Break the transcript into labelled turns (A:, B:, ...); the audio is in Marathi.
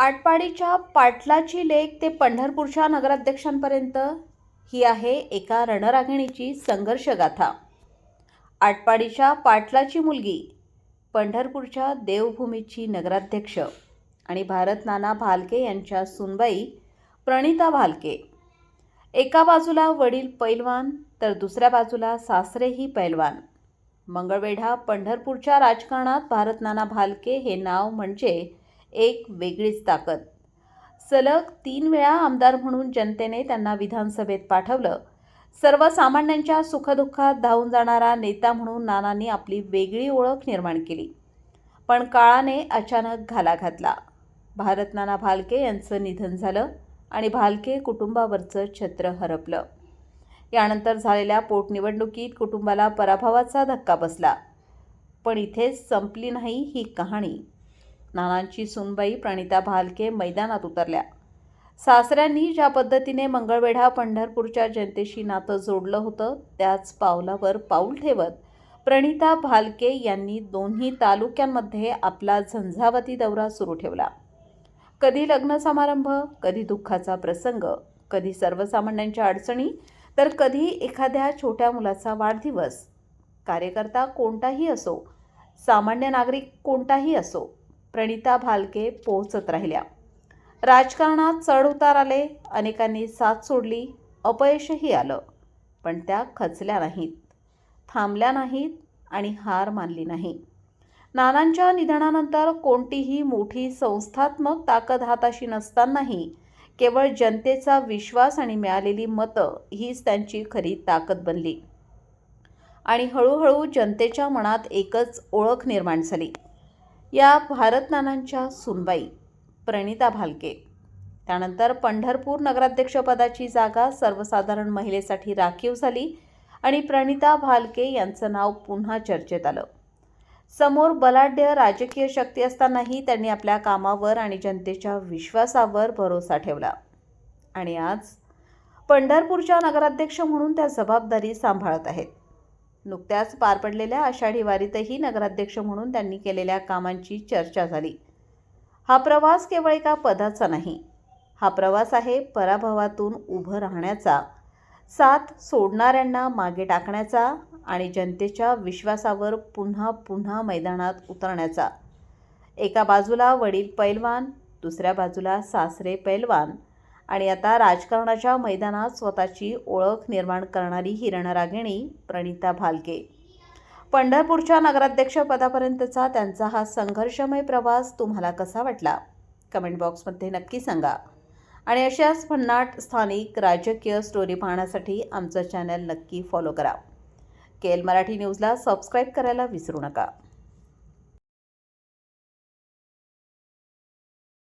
A: आटपाडीच्या पाटलाची लेक ते पंढरपूरच्या नगराध्यक्षांपर्यंत ही आहे एका रणरागिणीची संघर्षगाथा। आटपाडीच्या पाटलाची मुलगी, पंढरपूरच्या देवभूमीची नगराध्यक्ष आणि भारत नाना भालके यांच्या सुनबाई प्रणिता भालके। एका बाजूला वडील पैलवान तर दुसऱ्या बाजूला सासरेही पैलवान। मंगळवेढा पंढरपूरच्या राजकारणात भारत नाना भालके हे नाव म्हणजे एक वेगळीच ताकद। सलग 3 वेळा आमदार म्हणून जनतेने त्यांना विधानसभेत पाठवलं। सर्वसामान्यांच्या सुखदुःखात धावून जाणारा नेता म्हणून नानांनी आपली वेगळी ओळख निर्माण केली। पण काळाने अचानक घाला घातला। भारत नाना भालके यांचं निधन झालं आणि भालके कुटुंबावरचं छत्र हरपलं। यानंतर झालेल्या पोटनिवडणुकीत कुटुंबाला पराभवाचा धक्का बसला। पण इथेच संपली नाही ही कहाणी। नानांची सुनबाई प्रणिता भालके मैदानात उतरल्या। सासऱ्यांनी ज्या पद्धतीने मंगळवेढा पंढरपूरच्या जनतेशी नातं जोडलं होतं, त्याच पावलावर पाऊल ठेवत प्रणिता भालके यांनी दोन्ही तालुक्यांमध्ये आपला झंझावाती दौरा सुरू ठेवला। कधी लग्न समारंभ, कधी दुःखाचा प्रसंग, कधी सर्वसामान्यांच्या अडचणी, तर कधी एखाद्या छोट्या मुलाचा वाढदिवस। कार्यकर्ता कोणताही असो, सामान्य नागरिक कोणताही असो, प्रणिता भालके पोहोचत राहिल्या। राजकारणात चढ उतार आले, अनेकांनी साथ सोडली, अपयशही आलं, पण त्या खचल्या नाहीत, थांबल्या नाहीत आणि हार मानली नाही। नानांच्या निधनानंतर कोणतीही मोठी संस्थात्मक ताकद हाताशी नसतानाही केवळ जनतेचा विश्वास आणि मिळालेली मतं हीच त्यांची खरी ताकद बनली। आणि हळूहळू जनतेच्या मनात एकच ओळख निर्माण झाली, या भारत नानांच्या सुनबाई प्रणिता भालके। त्यानंतर पंढरपूर नगराध्यक्षपदाची जागा सर्वसाधारण महिलेसाठी राखीव झाली आणि प्रणिता भालके यांचं नाव पुन्हा चर्चेत आलं। समोर बलाढ्य राजकीय शक्ती असतानाही त्यांनी आपल्या कामावर आणि जनतेच्या विश्वासावर भरोसा ठेवला आणि आज पंढरपूरच्या नगराध्यक्ष म्हणून त्या जबाबदारी सांभाळत आहेत। नुकत्याच पार पडलेल्या आषाढी वारीतही नगराध्यक्ष म्हणून त्यांनी केलेल्या कामांची चर्चा झाली। हा प्रवास केवळ एका पदाचा नाही, हा प्रवास आहे पराभवातून उभं राहण्याचा, साथ सोडणाऱ्यांना मागे टाकण्याचा आणि जनतेच्या विश्वासावर पुन्हा पुन्हा मैदानात उतरण्याचा। एका बाजूला वडील पैलवान, दुसऱ्या बाजूला सासरे पैलवान आणि आता राजकारणाच्या मैदानात स्वतःची ओळख निर्माण करणारी ही रणरागिणी प्रणिता भालके। पंढरपूरच्या नगराध्यक्षपदापर्यंतचा त्यांचा हा संघर्षमय प्रवास तुम्हाला कसा वाटला? कमेंट बॉक्समध्ये नक्की सांगा। आणि अशाच भन्नाट स्थानिक राजकीय स्टोरी पाहण्यासाठी आमचं चॅनल नक्की फॉलो करा। केएल मराठी न्यूजला सबस्क्राईब करायला विसरू नका।